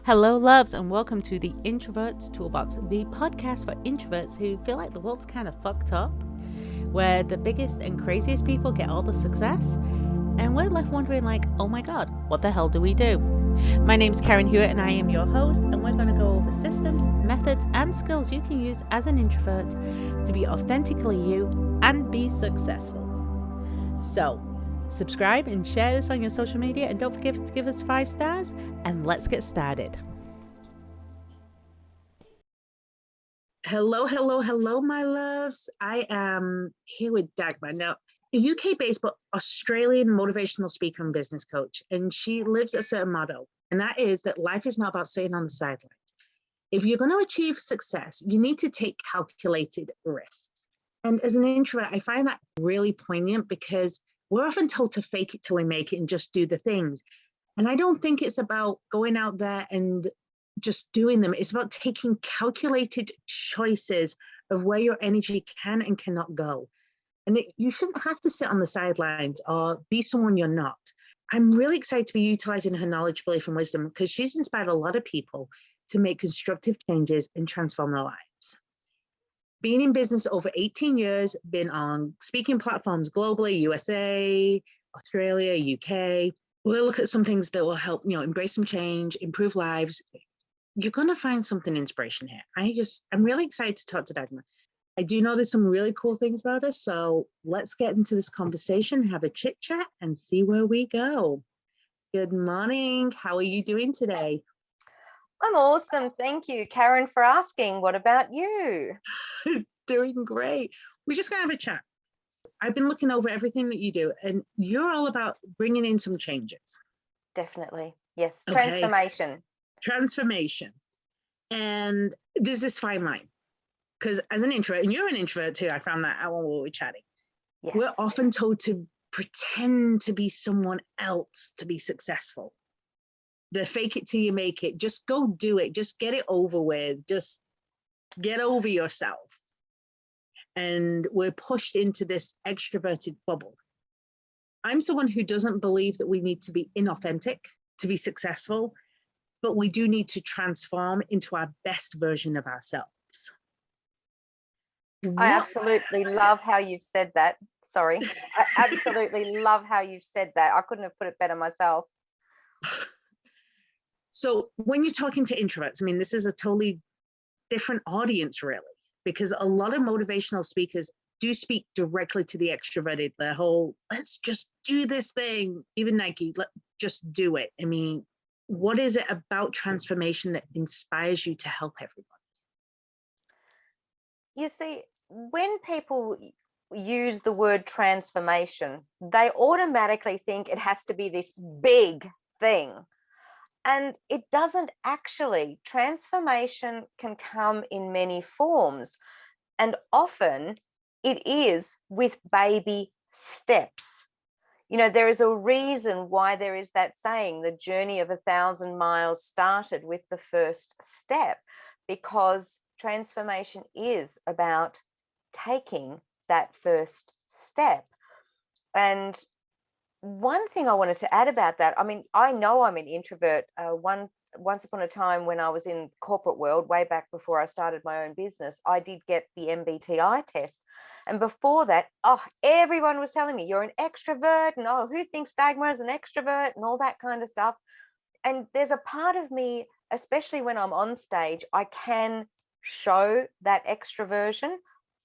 Hello, loves, and welcome to the Introverts Toolbox, the podcast for introverts who feel like the world's kind of fucked up, where the biggest and craziest people get all the success, and we're left wondering, like, oh my god, what the hell do we do? My name's Karen Hewitt, and I am your host, and we're going to go over systems, methods, and skills you can use as an introvert to be authentically you and be successful. So, subscribe and share this on your social media, and don't forget to give us 5 stars, and let's get started. Hello, my loves. I am here with Dagmar. Now, a UK-based but Australian motivational speaker and business coach, and she lives a certain motto, and that is that life is not about sitting on the sidelines. If you're going to achieve success, you need to take calculated risks. And as an introvert, I find that really poignant because we're often told to fake it till we make it and just do the things. And I don't think it's about going out there and just doing them. It's about taking calculated choices of where your energy can and cannot go. And you shouldn't have to sit on the sidelines or be someone you're not. I'm really excited to be utilizing her knowledge, belief, and wisdom because she's inspired a lot of people to make constructive changes and transform their lives. Being in business over 18 years, been on speaking platforms globally, USA, Australia, UK. We'll look at some things that will help, embrace some change, improve lives. You're going to find something inspiration here. I'm really excited to talk to Dagmar. I do know there's some really cool things about her, so let's get into this conversation, have a chit chat, and see where we go. Good morning. How are you doing today? I'm awesome. Thank you, Karen, for asking. What about you? Doing great. We're just going to have a chat. I've been looking over everything that you do, and you're all about bringing in some changes. Definitely. Yes. Okay. Transformation. And there's this fine line. Because as an introvert, and you're an introvert too, I found that out when we were chatting. Yes. We're often told to pretend to be someone else to be successful. The fake it till you make it. Just go do it. Just get it over with. Just get over yourself. And we're pushed into this extroverted bubble. I'm someone who doesn't believe that we need to be inauthentic to be successful, but we do need to transform into our best version of ourselves. I absolutely love how you've said that. Sorry. I absolutely love how you've said that. I couldn't have put it better myself. So when you're talking to introverts, this is a totally different audience, really, because a lot of motivational speakers do speak directly to the extroverted, the whole, let's just do this thing. Even Nike, just do it. What is it about transformation that inspires you to help everybody? You see, when people use the word transformation, they automatically think it has to be this big thing. And it doesn't actually. Transformation can come in many forms. And often it is with baby steps. There is a reason why there is that saying, the journey of 1,000 miles started with the first step, because transformation is about taking that first step. And one thing I wanted to add about that, I know I'm an introvert. Once upon a time when I was in corporate world, way back before I started my own business, I did get the MBTI test. And before that, everyone was telling me, you're an extrovert, and who thinks Dagmar is an extrovert, and all that kind of stuff. And there's a part of me, especially when I'm on stage, I can show that extroversion,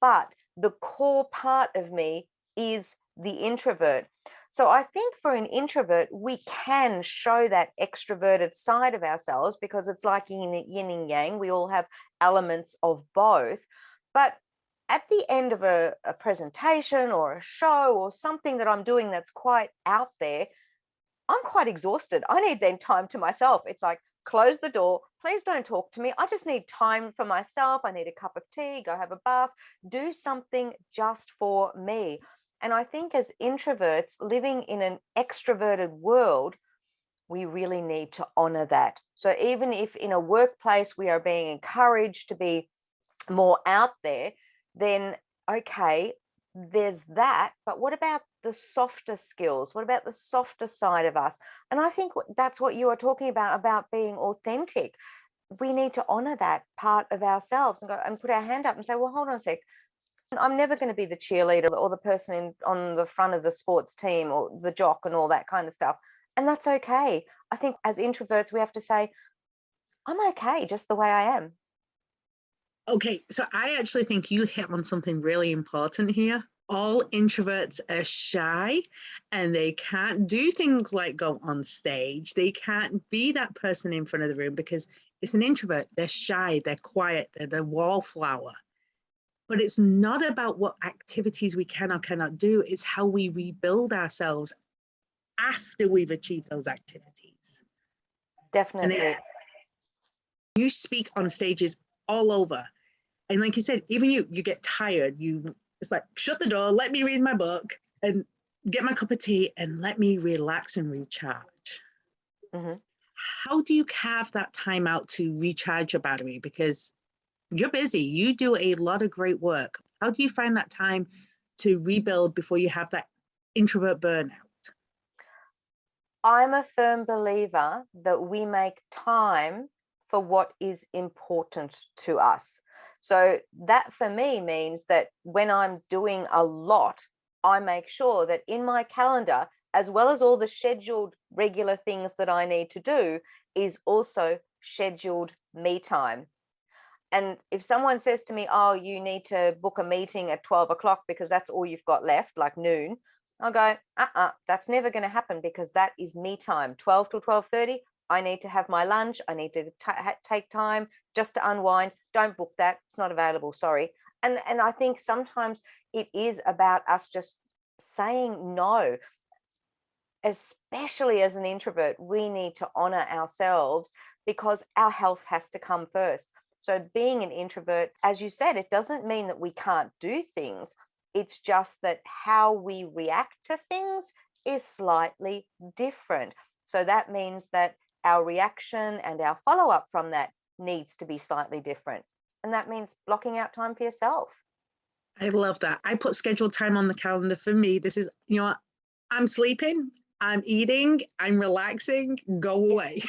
but the core part of me is the introvert. So I think for an introvert, we can show that extroverted side of ourselves because it's like yin and yang. We all have elements of both. But at the end of a presentation or a show or something that I'm doing that's quite out there, I'm quite exhausted. I need then time to myself. It's like, close the door. Please don't talk to me. I just need time for myself. I need a cup of tea, go have a bath, do something just for me. And I think as introverts living in an extroverted world, we really need to honor that. So even if in a workplace we are being encouraged to be more out there, then okay, there's that, but what about the softer skills? What about the softer side of us? And I think that's what you are talking about being authentic. We need to honor that part of ourselves and go and put our hand up and say, well, hold on a sec. I'm never going to be the cheerleader or the person on the front of the sports team or the jock and all that kind of stuff. And that's okay. I think as introverts, we have to say, I'm okay just the way I am. Okay, so I actually think you hit on something really important here. All introverts are shy and they can't do things like go on stage. They can't be that person in front of the room because it's an introvert. They're shy, they're quiet, they're the wallflower. But it's not about what activities we can or cannot do. It's how we rebuild ourselves after we've achieved those activities. Definitely. You speak on stages all over. And like you said, even you get tired. It's like, shut the door, let me read my book and get my cup of tea and let me relax and recharge. Mm-hmm. How do you carve that time out to recharge your battery? Because you're busy, you do a lot of great work. How do you find that time to rebuild before you have that introvert burnout? I'm a firm believer that we make time for what is important to us. So that for me means that when I'm doing a lot, I make sure that in my calendar, as well as all the scheduled regular things that I need to do, is also scheduled me time. And if someone says to me, oh, you need to book a meeting at 12 o'clock because that's all you've got left, like noon, I'll go, that's never going to happen because that is me time. 12 to 12:30, I need to have my lunch. I need to take time just to unwind. Don't book that. It's not available. Sorry. And I think sometimes it is about us just saying no. Especially as an introvert, we need to honor ourselves because our health has to come first. So being an introvert, as you said, it doesn't mean that we can't do things. It's just that how we react to things is slightly different. So that means that our reaction and our follow-up from that needs to be slightly different. And that means blocking out time for yourself. I love that. I put scheduled time on the calendar for me. This is, I'm sleeping, I'm eating, I'm relaxing, go away.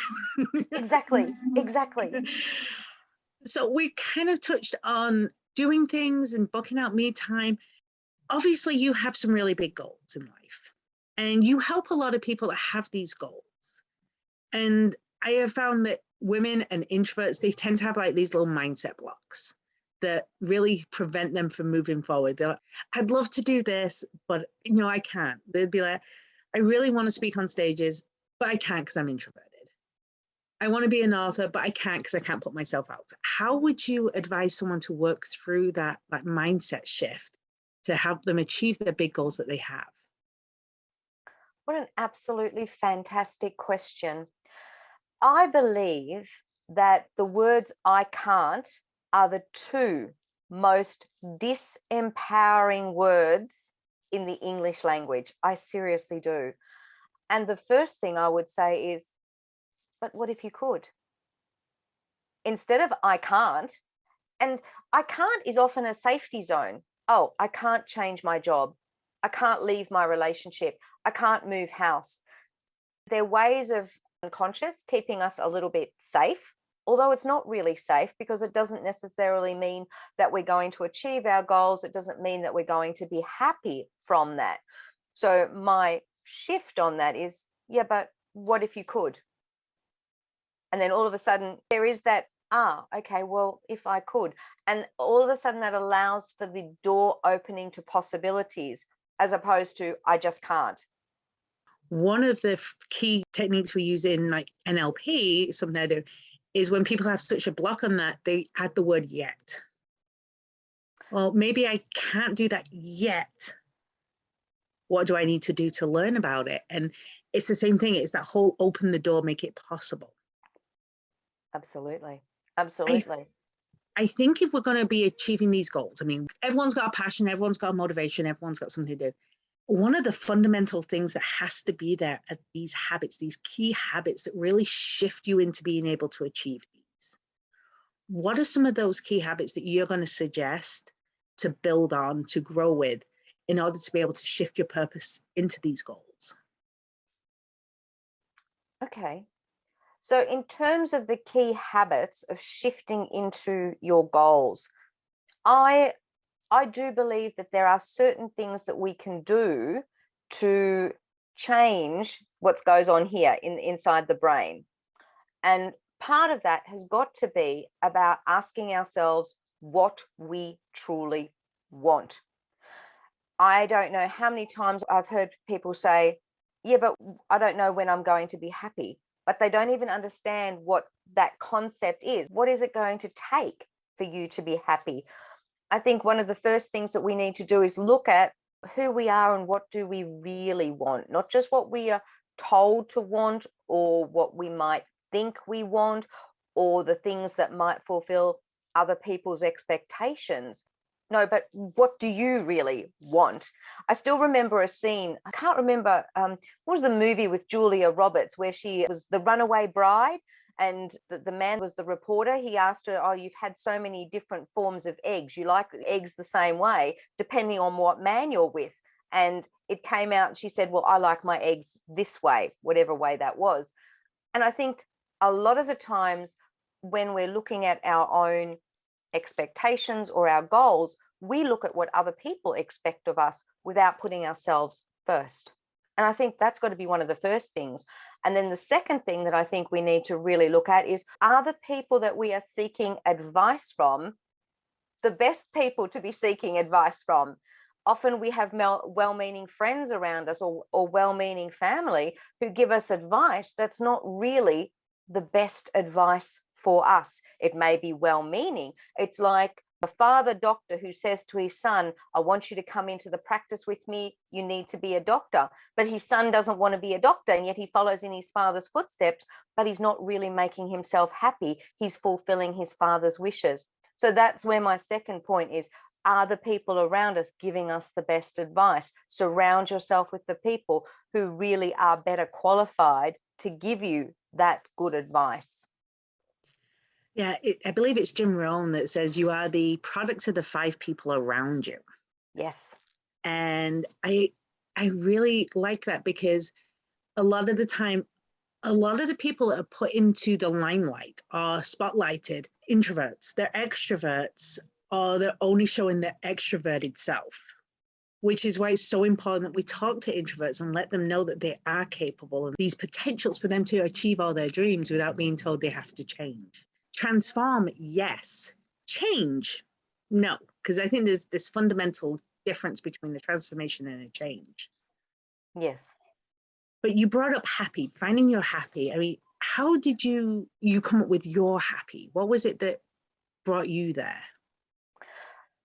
Exactly. So we kind of touched on doing things and booking out me time. Obviously, you have some really big goals in life, and you help a lot of people that have these goals. And I have found that women and introverts, they tend to have like these little mindset blocks that really prevent them from moving forward. They're like, I'd love to do this, but I can't. They'd be like, I really want to speak on stages, but I can't because I'm introverted. I want to be an author, but I can't because I can't put myself out. How would you advise someone to work through that mindset shift to help them achieve the big goals that they have? What an absolutely fantastic question. I believe that the words I can't are the two most disempowering words in the English language. I seriously do. And the first thing I would say is, but what if you could? Instead of I can't, and I can't is often a safety zone. Oh, I can't change my job. I can't leave my relationship. I can't move house. They're ways of unconscious keeping us a little bit safe, although it's not really safe because it doesn't necessarily mean that we're going to achieve our goals. It doesn't mean that we're going to be happy from that. So my shift on that is, yeah, but what if you could? And then all of a sudden there is that, okay, well, if I could. And all of a sudden that allows for the door opening to possibilities as opposed to I just can't. One of the key techniques we use in like NLP, something I do, is when people have such a block on that, they add the word yet. Well, maybe I can't do that yet. What do I need to do to learn about it? And it's the same thing. It's that whole open the door, make it possible. Absolutely. I think if we're going to be achieving these goals, I mean, everyone's got a passion, everyone's got a motivation, everyone's got something to do. One of the fundamental things that has to be there are these habits, these key habits that really shift you into being able to achieve these. What are some of those key habits that you're going to suggest to build on, to grow with in order to be able to shift your purpose into these goals. Okay. So in terms of the key habits of shifting into your goals, I do believe that there are certain things that we can do to change what goes on here inside the brain. And part of that has got to be about asking ourselves what we truly want. I don't know how many times I've heard people say, yeah, but I don't know when I'm going to be happy. But they don't even understand what that concept is. What is it going to take for you to be happy? I think one of the first things that we need to do is look at who we are and what do we really want, not just what we are told to want or what we might think we want or the things that might fulfill other people's expectations. No, but what do you really want? I still remember a scene. I can't remember, what was the movie with Julia Roberts where she was the runaway bride and the man was the reporter. He asked her, oh, you've had so many different forms of eggs. You like eggs the same way, depending on what man you're with. And it came out, she said, well, I like my eggs this way, whatever way that was. And I think a lot of the times when we're looking at our own expectations or our goals, we look at what other people expect of us without putting ourselves first. And I think that's got to be one of the first things. And then the second thing that I think we need to really look at is, are the people that we are seeking advice from the best people to be seeking advice from? Often we have well-meaning friends around us or well-meaning family who give us advice that's not really the best advice for us. It may be well-meaning. It's like the father doctor who says to his son, I want you to come into the practice with me. You need to be a doctor. But his son doesn't want to be a doctor, and yet he follows in his father's footsteps, but he's not really making himself happy. He's fulfilling his father's wishes. So that's where my second point is, are the people around us giving us the best advice? Surround yourself with the people who really are better qualified to give you that good advice. Yeah, I believe it's Jim Rohn that says you are the product of the 5 people around you. Yes. And I really like that, because a lot of the time, a lot of the people that are put into the limelight are spotlighted introverts. They're extroverts, or they're only showing their extroverted self, which is why it's so important that we talk to introverts and let them know that they are capable of these potentials for them to achieve all their dreams without being told they have to change. Transform, yes. Change, no, because I think there's this fundamental difference between the transformation and a change. Yes. But you brought up happy, finding your happy. I mean, how did you come up with your happy? What was it that brought you there?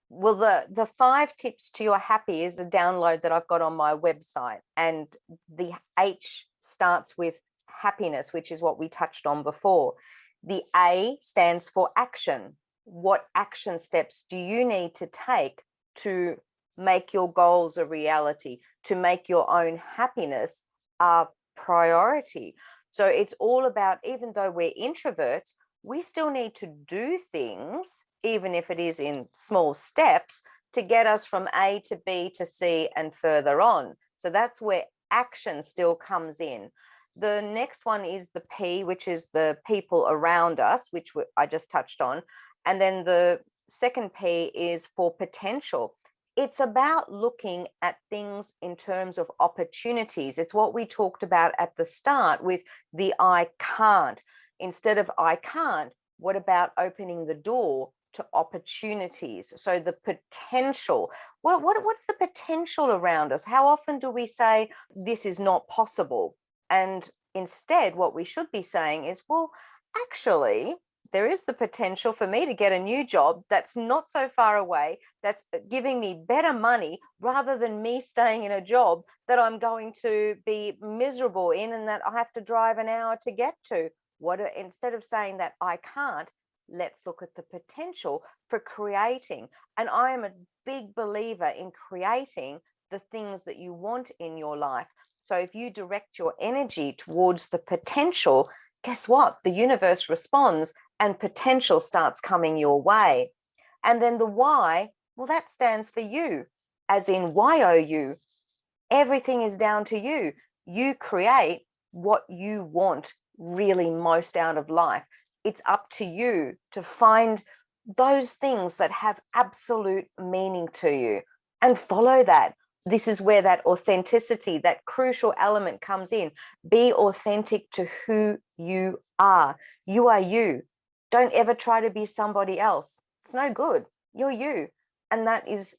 Well, the 5 tips to your happy is a download that I've got on my website. And the H starts with happiness, which is what we touched on before. The A stands for action. What action steps do you need to take to make your goals a reality, to make your own happiness a priority? So it's all about, even though we're introverts, we still need to do things, even if it is in small steps, to get us from A to B to C and further on. So that's where action still comes in. The next one is the P, which is the people around us, which I just touched on. And then the second P is for potential. It's about looking at things in terms of opportunities. It's what we talked about at the start with the I can't. Instead of I can't, what about opening the door to opportunities? So the potential, what's the potential around us? How often do we say this is not possible? And instead, what we should be saying is, well, actually, there is the potential for me to get a new job that's not so far away, that's giving me better money, rather than me staying in a job that I'm going to be miserable in and that I have to drive an hour to get to. Instead of saying that I can't, let's look at the potential for creating. And I am a big believer in creating the things that you want in your life. So if you direct your energy towards the potential, guess what? The universe responds and potential starts coming your way. And then the why, well, that stands for you. as in YOU. Everything is down to you. You create what you want really most out of life. It's up to you to find those things that have absolute meaning to you and follow that. This is where that authenticity, that crucial element comes in. Be authentic to who you are. You are you. Don't ever try to be somebody else. It's no good. You're you. And that is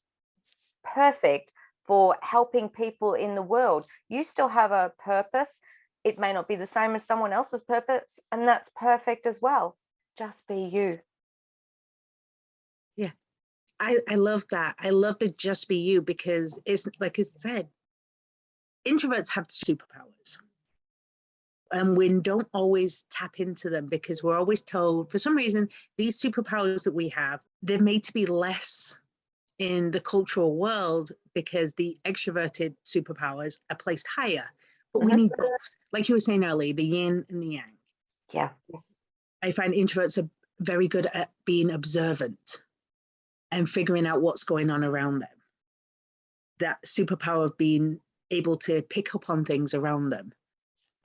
perfect for helping people in the world. You still have a purpose. It may not be the same as someone else's purpose, and that's perfect as well. Just be you. Yeah. I love that. I love the just be you, because it's like I said, introverts have superpowers. And we don't always tap into them because we're always told, for some reason, these superpowers that we have, they're made to be less in the cultural world because the extroverted superpowers are placed higher. But we need both. Like you were saying earlier, the yin and the yang. Yeah. I find introverts are very good at being observant and figuring out what's going on around them. That superpower of being able to pick up on things around them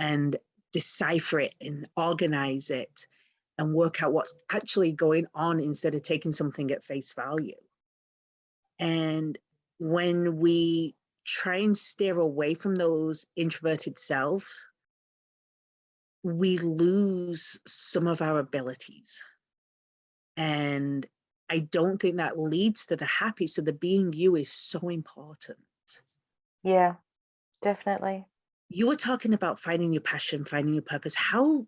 and decipher it and organize it and work out what's actually going on instead of taking something at face value. And when we try and steer away from those introverted selves, we lose some of our abilities. And I don't think that leads to the happy. So the being you is so important. Yeah, definitely. You were talking about finding your passion, finding your purpose. How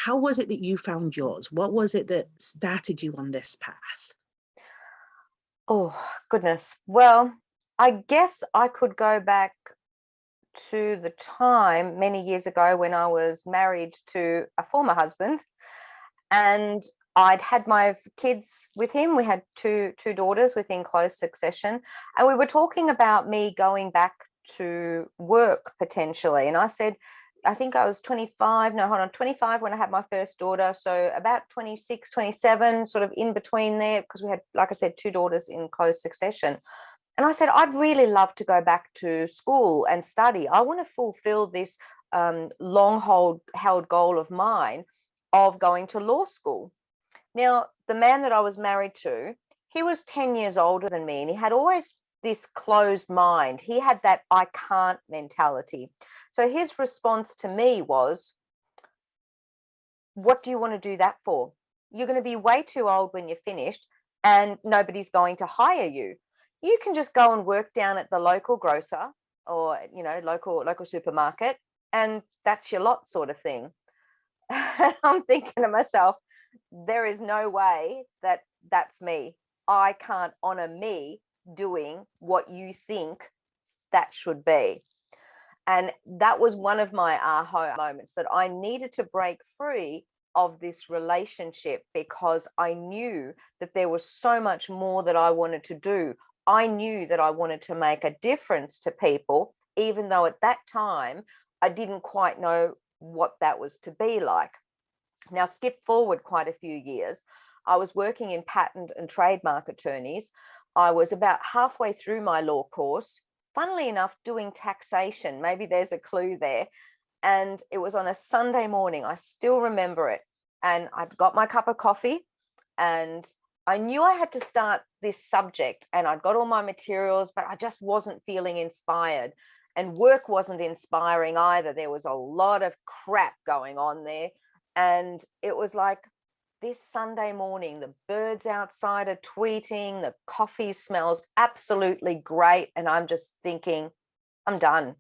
was it that you found yours? What was it that started you on this path? Oh, goodness. Well, I guess I could go back to the time many years ago when I was married to a former husband, and I'd had my kids with him. We had two daughters within close succession, and we were talking about me going back to work potentially. And I said, I think I was 25 when I had my first daughter. So about 26, 27, sort of in between there, because we had, like I said, two daughters in close succession. And I said, I'd really love to go back to school and study. I want to fulfill this long held goal of mine of going to law school. Now, the man that I was married to, he was 10 years older than me, and he had always this closed mind. He had that I can't mentality. So his response to me was, what do you want to do that for? You're going to be way too old when you're finished, and nobody's going to hire you. You can just go and work down at the local grocer or, local supermarket, and that's your lot, sort of thing. And I'm thinking to myself, there is no way that that's me. I can't honor me doing what you think that should be. And that was one of my aha moments, that I needed to break free of this relationship because I knew that there was so much more that I wanted to do. I knew that I wanted to make a difference to people, even though at that time I didn't quite know what that was to be like. Now, skip forward quite a few years. I was working in patent and trademark attorneys. I was about halfway through my law course, funnily enough, doing taxation. Maybe there's a clue there. And it was on a Sunday morning. I still remember it. And I'd got my cup of coffee, and I knew I had to start this subject, and I'd got all my materials, but I just wasn't feeling inspired. And work wasn't inspiring either. There was a lot of crap going on there. And it was like, this Sunday morning, the birds outside are tweeting, the coffee smells absolutely great. And I'm just thinking, I'm done.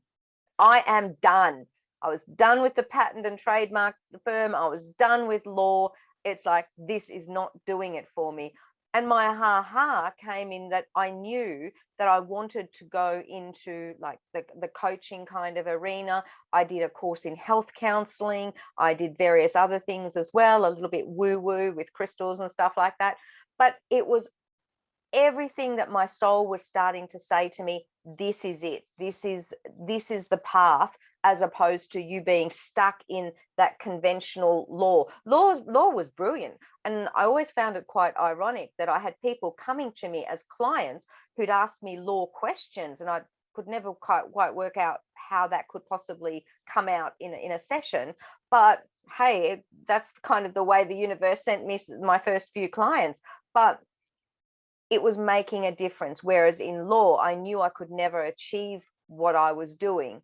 I am done. I was done with the patent and trademark firm. I was done with law. It's like, this is not doing it for me. And my ha-ha came in that I knew that I wanted to go into like the coaching kind of arena. I did a course in health counseling. I did various other things as well, a little bit woo-woo with crystals and stuff like that. But it was everything that my soul was starting to say to me, this is it. This is the path. as opposed to you being stuck in that conventional law was brilliant. And I always found it quite ironic that I had people coming to me as clients who'd ask me law questions, and I could never quite work out how that could possibly come out in a session. But hey, that's kind of the way the universe sent me my first few clients. But it was making a difference. Whereas in law, I knew I could never achieve what I was doing.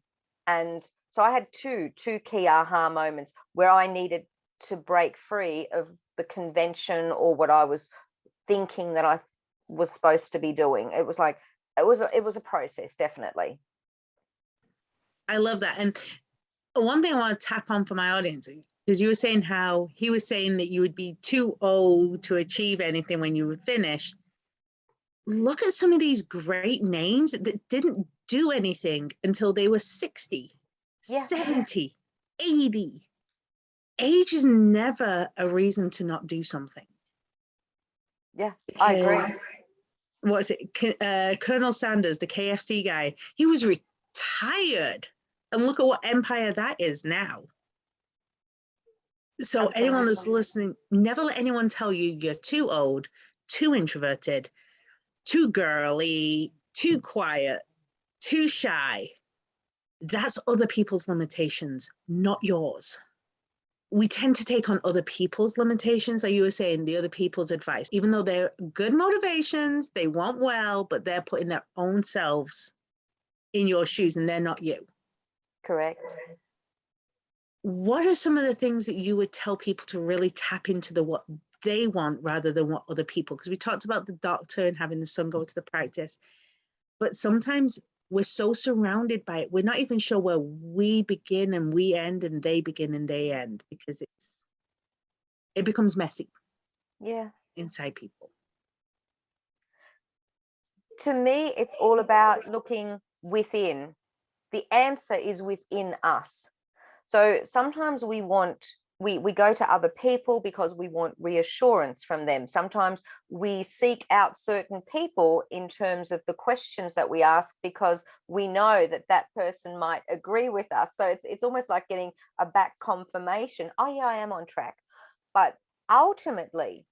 And so I had two key aha moments where I needed to break free of the convention or what I was thinking that I was supposed to be doing. It was like, it was a process, definitely. I love that. And one thing I want to tap on for my audience, because you were saying how he was saying that you would be too old to achieve anything when you were finished. Look at some of these great names that didn't do anything until they were 60, Yeah. 70, 80. Age is never a reason to not do something. Yeah, I agree. What is it? Colonel Sanders, the KFC guy, he was retired. And look at what empire that is now. So anyone that's listening, never let anyone tell you you're too old, too introverted, too girly, too quiet, too shy. That's other people's limitations, not yours. We tend to take on other people's limitations, like you were saying, the other people's advice, even though they're good motivations, they want well, but they're putting their own selves in your shoes and they're not you. Correct. What are some of the things that you would tell people to really tap into what they want rather than what other people? Because we talked about the doctor and having the son go to the practice, but sometimes we're so surrounded by it, we're not even sure where we begin and we end and they begin and they end, because it becomes messy. Yeah. Inside people. To me, it's all about looking within. The answer is within us. So sometimes we go to other people because we want reassurance from them. Sometimes we seek out certain people in terms of the questions that we ask because we know that that person might agree with us. So it's almost like getting a back confirmation. Oh yeah, I am on track. But ultimately,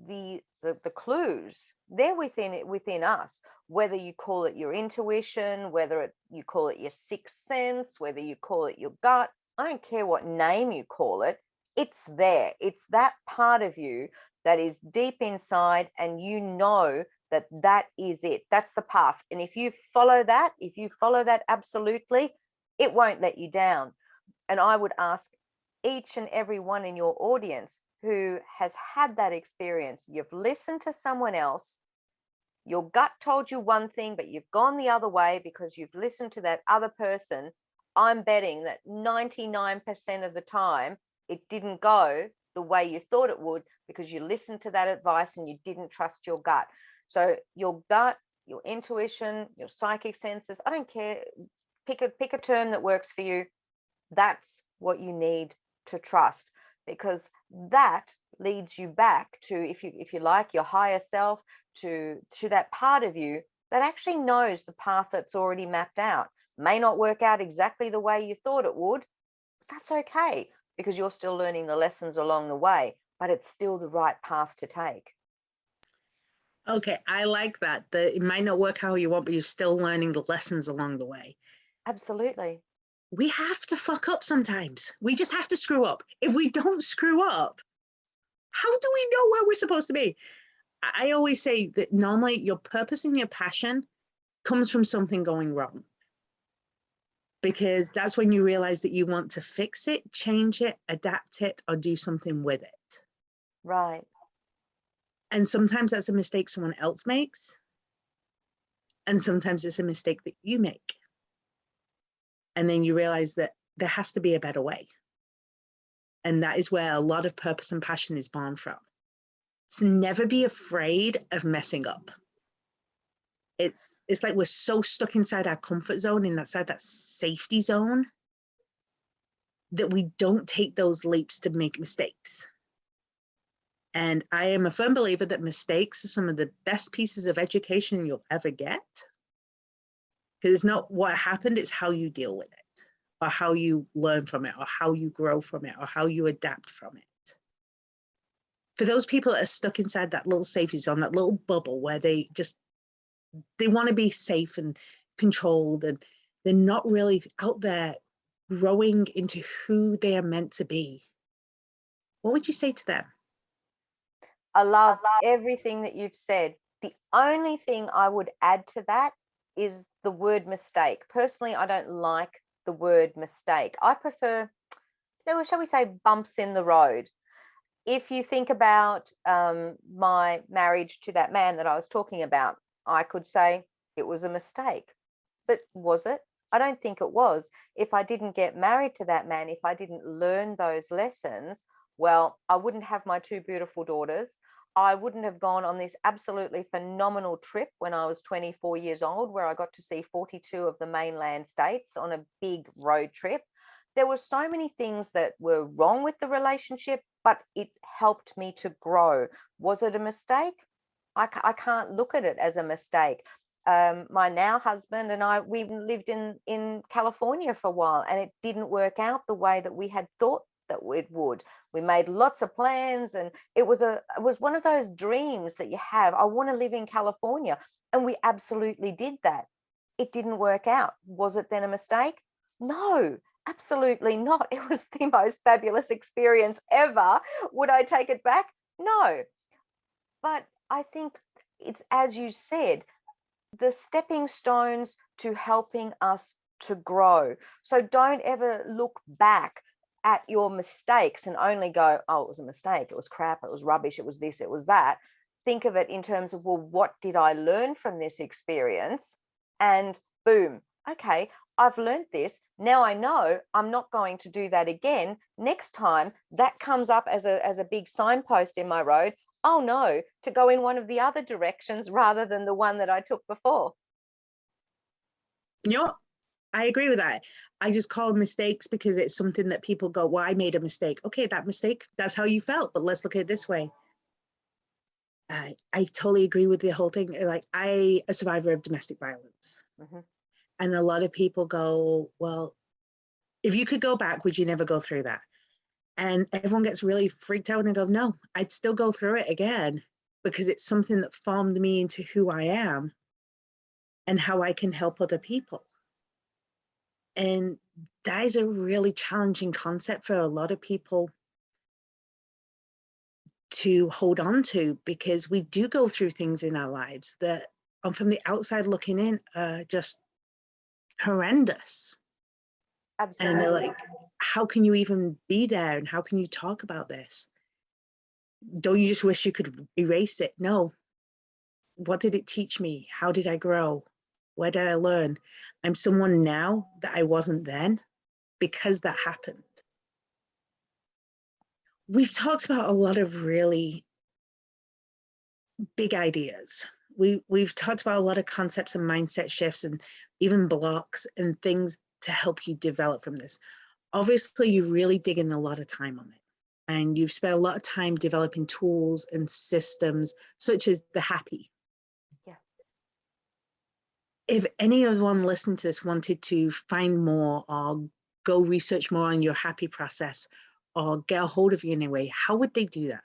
the clues, they're within us, whether you call it your intuition, whether you call it your sixth sense, whether you call it your gut. I don't care what name you call it, it's there. It's that part of you that is deep inside, and you know that is it. That's the path. And if you follow that absolutely, it won't let you down. And I would ask each and every one in your audience who has had that experience, you've listened to someone else, your gut told you one thing, but you've gone the other way because you've listened to that other person. I'm betting that 99% of the time, it didn't go the way you thought it would because you listened to that advice and you didn't trust your gut. So your gut, your intuition, your psychic senses, I don't care, pick a term that works for you. That's what you need to trust, because that leads you back to, if you like, your higher self, to that part of you that actually knows the path that's already mapped out. May not work out exactly the way you thought it would, but that's okay, because you're still learning the lessons along the way, but it's still the right path to take. Okay, I like that. It might not work how you want, but you're still learning the lessons along the way. Absolutely. We have to fuck up sometimes. We just have to screw up. If we don't screw up, how do we know where we're supposed to be? I always say that normally your purpose and your passion comes from something going wrong, because that's when you realize that you want to fix it, change it, adapt it, or do something with it. Right. And sometimes that's a mistake someone else makes. And sometimes it's a mistake that you make. And then you realize that there has to be a better way. And that is where a lot of purpose and passion is born from. So never be afraid of messing up. It's like we're so stuck inside our comfort zone, inside that safety zone, that we don't take those leaps to make mistakes. And I am a firm believer that mistakes are some of the best pieces of education you'll ever get. Because it's not what happened, it's how you deal with it. or how you learn from it, or how you grow from it, or how you adapt from it. For those people that are stuck inside that little safety zone, that little bubble where they want to be safe and controlled, and they're not really out there growing into who they are meant to be, what would you say to them? I love everything that you've said. The only thing I would add to that is the word mistake. Personally, I don't like the word mistake. I prefer, shall we say, bumps in the road. If you think about my marriage to that man that I was talking about, I could say it was a mistake. But was it? I don't think it was. If I didn't get married to that man, if I didn't learn those lessons, well, I wouldn't have my two beautiful daughters. I wouldn't have gone on this absolutely phenomenal trip when I was 24 years old, where I got to see 42 of the mainland states on a big road trip. There were so many things that were wrong with the relationship, but it helped me to grow. Was it a mistake? I can't look at it as a mistake. My now husband and I, we lived in California for a while, and it didn't work out the way that we had thought that it would. We made lots of plans, and it was one of those dreams that you have. I want to live in California, and we absolutely did that. It didn't work out. Was it then a mistake? No, absolutely not. It was the most fabulous experience ever. Would I take it back? No. But I think it's, as you said, the stepping stones to helping us to grow. So don't ever look back at your mistakes and only go, oh, it was a mistake, it was crap, it was rubbish, it was this, it was that. Think of it in terms of, well, what did I learn from this experience? And boom, okay, I've learned this. Now I know I'm not going to do that again. Next time that comes up as a big signpost in my road, oh no, to go in one of the other directions rather than the one that I took before. You know, I agree with that. I just call them mistakes because it's something that people go, well, I made a mistake. Okay, that mistake, that's how you felt, but let's look at it this way. I totally agree with the whole thing. Like, I a survivor of domestic violence. Mm-hmm. And a lot of people go, well, if you could go back, would you never go through that? And everyone gets really freaked out and go, no, I'd still go through it again because it's something that formed me into who I am and how I can help other people. And that is a really challenging concept for a lot of people to hold on to, because we do go through things in our lives that, from the outside looking in, are just horrendous. Absolutely. And they're like, how can you even be there? And how can you talk about this? Don't you just wish you could erase it? No. What did it teach me? How did I grow? Where did I learn? I'm someone now that I wasn't then because that happened. We've talked about a lot of really big ideas. We've talked about a lot of concepts and mindset shifts and even blocks and things to help you develop from this. Obviously, you really dig in a lot of time on it. And you've spent a lot of time developing tools and systems such as the happy. Yeah. If anyone listening to this wanted to find more or go research more on your happy process or get a hold of you in a way, how would they do that?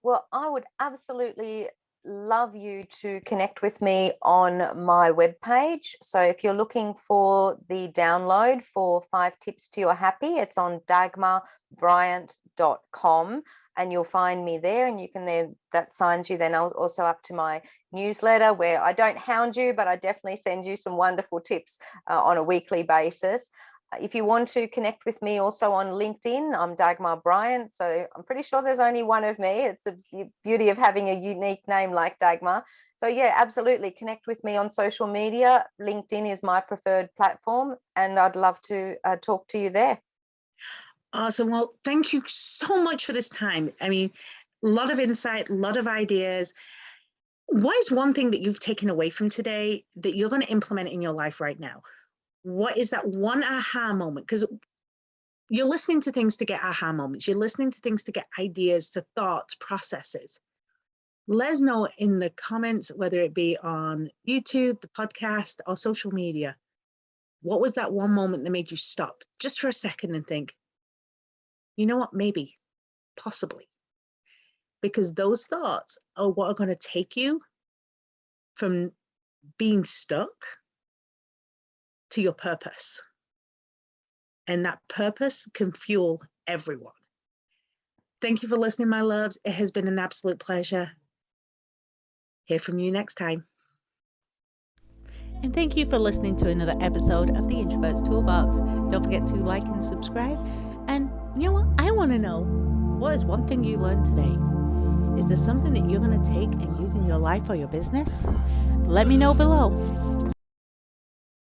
Well, I would absolutely love you to connect with me on my webpage. So if you're looking for the download for 5 Tips to Your Happy, it's on dagmarbryant.com, and you'll find me there, and you can then, that signs you then also up to my newsletter, where I don't hound you, but I definitely send you some wonderful tips on a weekly basis. If you want to connect with me also on LinkedIn, I'm Dagmar Bryant. So I'm pretty sure there's only one of me. It's the beauty of having a unique name like Dagmar. So yeah, absolutely connect with me on social media. LinkedIn is my preferred platform, and I'd love to talk to you there. Awesome. Well, thank you so much for this time. I mean, a lot of insight, a lot of ideas. What is one thing that you've taken away from today that you're going to implement in your life right now? What is that one aha moment? Because you're listening to things to get aha moments. You're listening to things to get ideas, to thoughts, processes. Let us know in the comments, whether it be on YouTube, the podcast, or social media. What was that one moment that made you stop just for a second and think, you know what, maybe, possibly? Because those thoughts are what are going to take you from being stuck to your purpose. And that purpose can fuel everyone. Thank you for listening, my loves. It has been an absolute pleasure. Hear from you next time. And thank you for listening to another episode of the Introverts Toolbox. Don't forget to like and subscribe. And you know what? I want to know, what is one thing you learned today? Is there something that you're going to take and use in your life or your business? Let me know below.